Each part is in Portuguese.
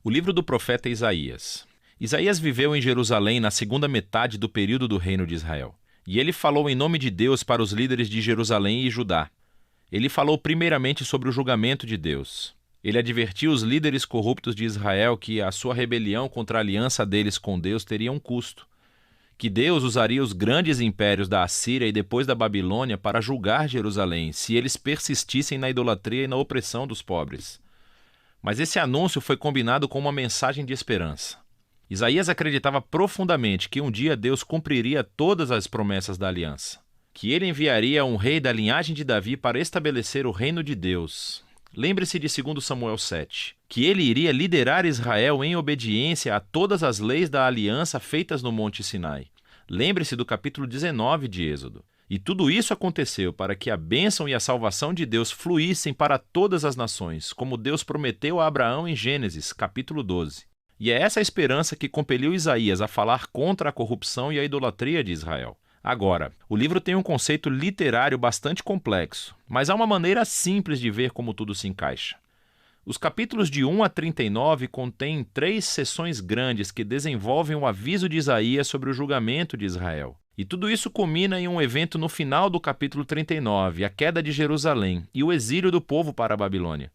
O livro do profeta Isaías. Isaías viveu em Jerusalém na segunda metade do período do reino de Israel. E ele falou em nome de Deus para os líderes de Jerusalém e Judá. Ele falou primeiramente sobre o julgamento de Deus. Ele advertiu os líderes corruptos de Israel que a sua rebelião contra a aliança deles com Deus teria um custo. Que Deus usaria os grandes impérios da Assíria e depois da Babilônia para julgar Jerusalém, se eles persistissem na idolatria e na opressão dos pobres. Mas esse anúncio foi combinado com uma mensagem de esperança. Isaías acreditava profundamente que um dia Deus cumpriria todas as promessas da aliança, que ele enviaria um rei da linhagem de Davi para estabelecer o reino de Deus. Lembre-se de 2 Samuel 7, que ele iria liderar Israel em obediência a todas as leis da aliança feitas no Monte Sinai. Lembre-se do capítulo 19 de Êxodo. E tudo isso aconteceu para que a bênção e a salvação de Deus fluíssem para todas as nações, como Deus prometeu a Abraão em Gênesis, capítulo 12. E é essa esperança que compeliu Isaías a falar contra a corrupção e a idolatria de Israel. Agora, o livro tem um conceito literário bastante complexo, mas há uma maneira simples de ver como tudo se encaixa. Os capítulos de 1 a 39 contêm 3 seções grandes que desenvolvem o aviso de Isaías sobre o julgamento de Israel. E tudo isso culmina em um evento no final do capítulo 39, a queda de Jerusalém e o exílio do povo para a Babilônia.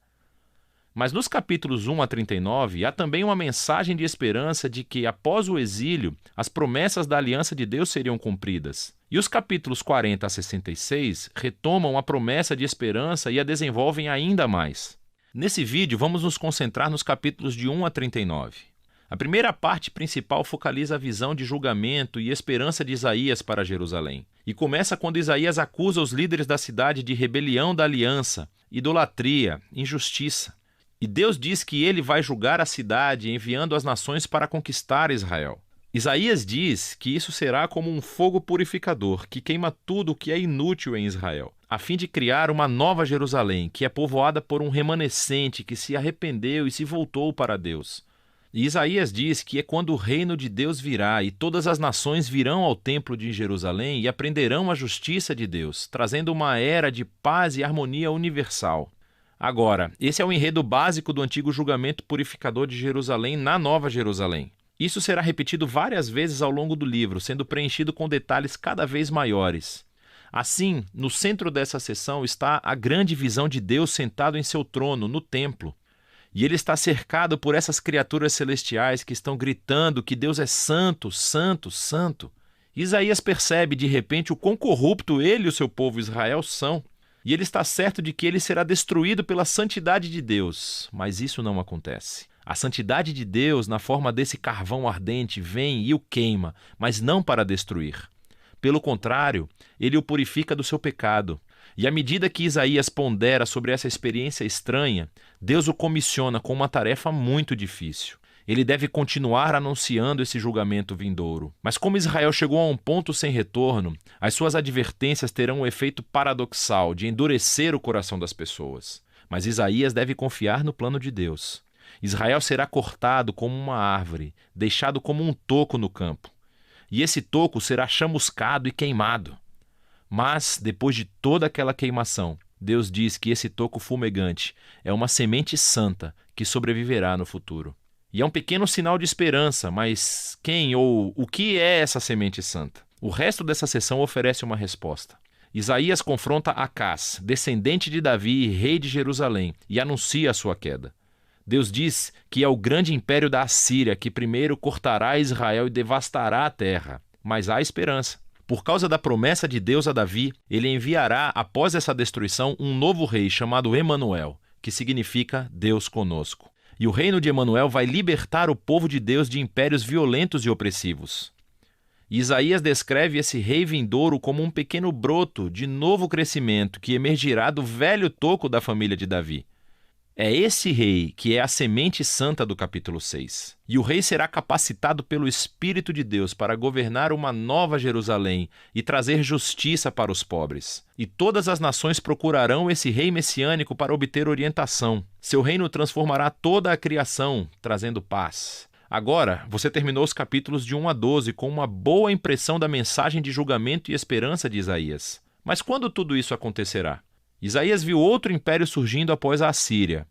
Mas nos capítulos 1 a 39, há também uma mensagem de esperança de que, após o exílio, as promessas da aliança de Deus seriam cumpridas. E os capítulos 40 a 66 retomam a promessa de esperança e a desenvolvem ainda mais. Nesse vídeo, vamos nos concentrar nos capítulos de 1 a 39. A primeira parte principal focaliza a visão de julgamento e esperança de Isaías para Jerusalém. E começa quando Isaías acusa os líderes da cidade de rebelião da aliança, idolatria, injustiça. E Deus diz que ele vai julgar a cidade, enviando as nações para conquistar Israel. Isaías diz que isso será como um fogo purificador, que queima tudo o que é inútil em Israel, a fim de criar uma nova Jerusalém, que é povoada por um remanescente que se arrependeu e se voltou para Deus. E Isaías diz que é quando o reino de Deus virá e todas as nações virão ao templo de Jerusalém e aprenderão a justiça de Deus, trazendo uma era de paz e harmonia universal. Agora, esse é o enredo básico do antigo julgamento purificador de Jerusalém na Nova Jerusalém. Isso será repetido várias vezes ao longo do livro, sendo preenchido com detalhes cada vez maiores. Assim, no centro dessa seção está a grande visão de Deus sentado em seu trono, no templo. E ele está cercado por essas criaturas celestiais que estão gritando que Deus é santo, santo, santo. Isaías percebe de repente o quão corrupto ele e o seu povo Israel são. E ele está certo de que ele será destruído pela santidade de Deus. Mas isso não acontece. A santidade de Deus, na forma desse carvão ardente, vem e o queima, mas não para destruir. Pelo contrário, ele o purifica do seu pecado. E à medida que Isaías pondera sobre essa experiência estranha, Deus o comissiona com uma tarefa muito difícil. Ele deve continuar anunciando esse julgamento vindouro. Mas como Israel chegou a um ponto sem retorno, as suas advertências terão um efeito paradoxal de endurecer o coração das pessoas. Mas Isaías deve confiar no plano de Deus. Israel será cortado como uma árvore, deixado como um toco no campo. E esse toco será chamuscado e queimado. Mas, depois de toda aquela queimação, Deus diz que esse toco fumegante é uma semente santa que sobreviverá no futuro. E é um pequeno sinal de esperança, mas quem ou o que é essa semente santa? O resto dessa sessão oferece uma resposta. Isaías confronta Acás, descendente de Davi e rei de Jerusalém, e anuncia a sua queda. Deus diz que é o grande império da Assíria que primeiro cortará Israel e devastará a terra. Mas há esperança. Por causa da promessa de Deus a Davi, ele enviará, após essa destruição, um novo rei chamado Emanuel, que significa Deus conosco. E o reino de Emanuel vai libertar o povo de Deus de impérios violentos e opressivos. E Isaías descreve esse rei vindouro como um pequeno broto de novo crescimento que emergirá do velho toco da família de Davi. É esse rei que é a semente santa do capítulo 6. E o rei será capacitado pelo Espírito de Deus para governar uma nova Jerusalém e trazer justiça para os pobres. E todas as nações procurarão esse rei messiânico para obter orientação. Seu reino transformará toda a criação, trazendo paz. Agora, você terminou os capítulos de 1 a 12 com uma boa impressão da mensagem de julgamento e esperança de Isaías. Mas quando tudo isso acontecerá? Isaías viu outro império surgindo após a Assíria.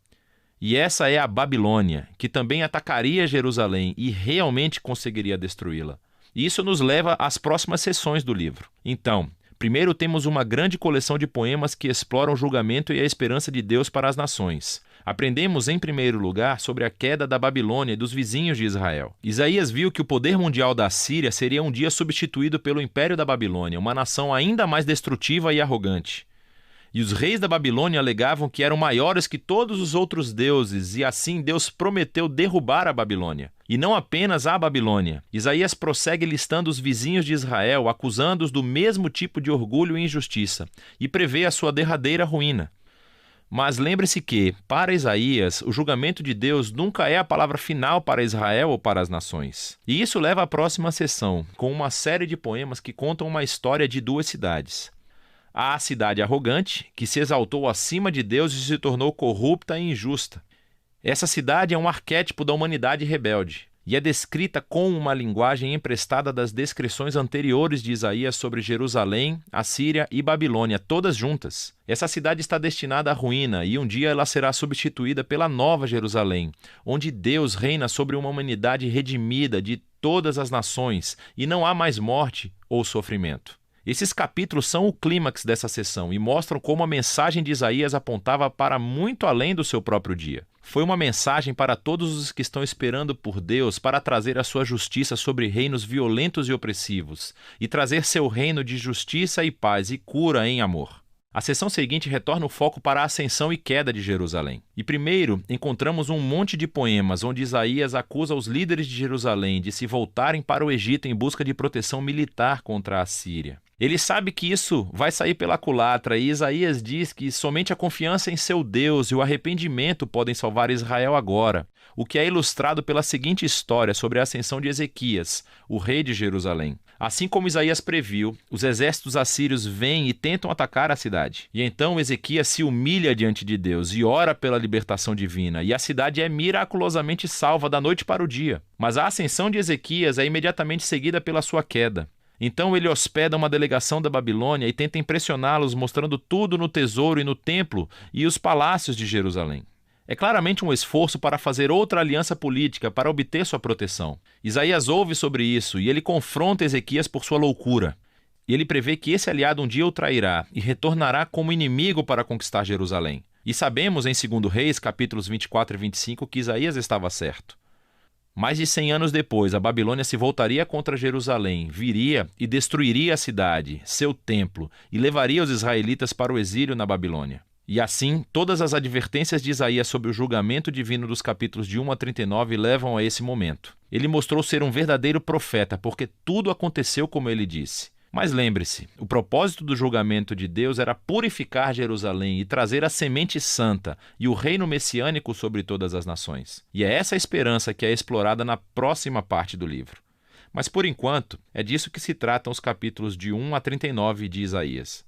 E essa é a Babilônia, que também atacaria Jerusalém e realmente conseguiria destruí-la. E isso nos leva às próximas sessões do livro. Então, primeiro temos uma grande coleção de poemas que exploram o julgamento e a esperança de Deus para as nações. Aprendemos, em primeiro lugar, sobre a queda da Babilônia e dos vizinhos de Israel. Isaías viu que o poder mundial da Síria seria um dia substituído pelo Império da Babilônia, uma nação ainda mais destrutiva e arrogante. E os reis da Babilônia alegavam que eram maiores que todos os outros deuses, e assim Deus prometeu derrubar a Babilônia. E não apenas a Babilônia. Isaías prossegue listando os vizinhos de Israel, acusando-os do mesmo tipo de orgulho e injustiça, e prevê a sua derradeira ruína. Mas lembre-se que, para Isaías, o julgamento de Deus nunca é a palavra final para Israel ou para as nações. E isso leva à próxima sessão, com uma série de poemas que contam uma história de duas cidades. Há a cidade arrogante, que se exaltou acima de Deus e se tornou corrupta e injusta. Essa cidade é um arquétipo da humanidade rebelde, e é descrita com uma linguagem emprestada das descrições anteriores de Isaías sobre Jerusalém, Assíria e Babilônia, todas juntas. Essa cidade está destinada à ruína, e um dia ela será substituída pela nova Jerusalém, onde Deus reina sobre uma humanidade redimida de todas as nações, e não há mais morte ou sofrimento. Esses capítulos são o clímax dessa sessão e mostram como a mensagem de Isaías apontava para muito além do seu próprio dia. Foi uma mensagem para todos os que estão esperando por Deus para trazer a sua justiça sobre reinos violentos e opressivos, e trazer seu reino de justiça e paz e cura em amor. A sessão seguinte retorna o foco para a ascensão e queda de Jerusalém. E primeiro, encontramos um monte de poemas onde Isaías acusa os líderes de Jerusalém de se voltarem para o Egito em busca de proteção militar contra a Síria. Ele sabe que isso vai sair pela culatra, e Isaías diz que somente a confiança em seu Deus e o arrependimento podem salvar Israel agora, o que é ilustrado pela seguinte história sobre a ascensão de Ezequias, o rei de Jerusalém. Assim como Isaías previu, os exércitos assírios vêm e tentam atacar a cidade. E então Ezequias se humilha diante de Deus e ora pela libertação divina, e a cidade é miraculosamente salva da noite para o dia. Mas a ascensão de Ezequias é imediatamente seguida pela sua queda. Então ele hospeda uma delegação da Babilônia e tenta impressioná-los mostrando tudo no tesouro e no templo e os palácios de Jerusalém. É claramente um esforço para fazer outra aliança política para obter sua proteção. Isaías ouve sobre isso e ele confronta Ezequias por sua loucura. E ele prevê que esse aliado um dia o trairá e retornará como inimigo para conquistar Jerusalém. E sabemos em 2 Reis, capítulos 24 e 25, que Isaías estava certo. Mais de 100 anos depois, a Babilônia se voltaria contra Jerusalém, viria e destruiria a cidade, seu templo, e levaria os israelitas para o exílio na Babilônia. E assim, todas as advertências de Isaías sobre o julgamento divino dos capítulos de 1 a 39 levam a esse momento. Ele mostrou ser um verdadeiro profeta, porque tudo aconteceu como ele disse. Mas lembre-se, o propósito do julgamento de Deus era purificar Jerusalém e trazer a semente santa e o reino messiânico sobre todas as nações. E é essa a esperança que é explorada na próxima parte do livro. Mas por enquanto, é disso que se tratam os capítulos de 1 a 39 de Isaías.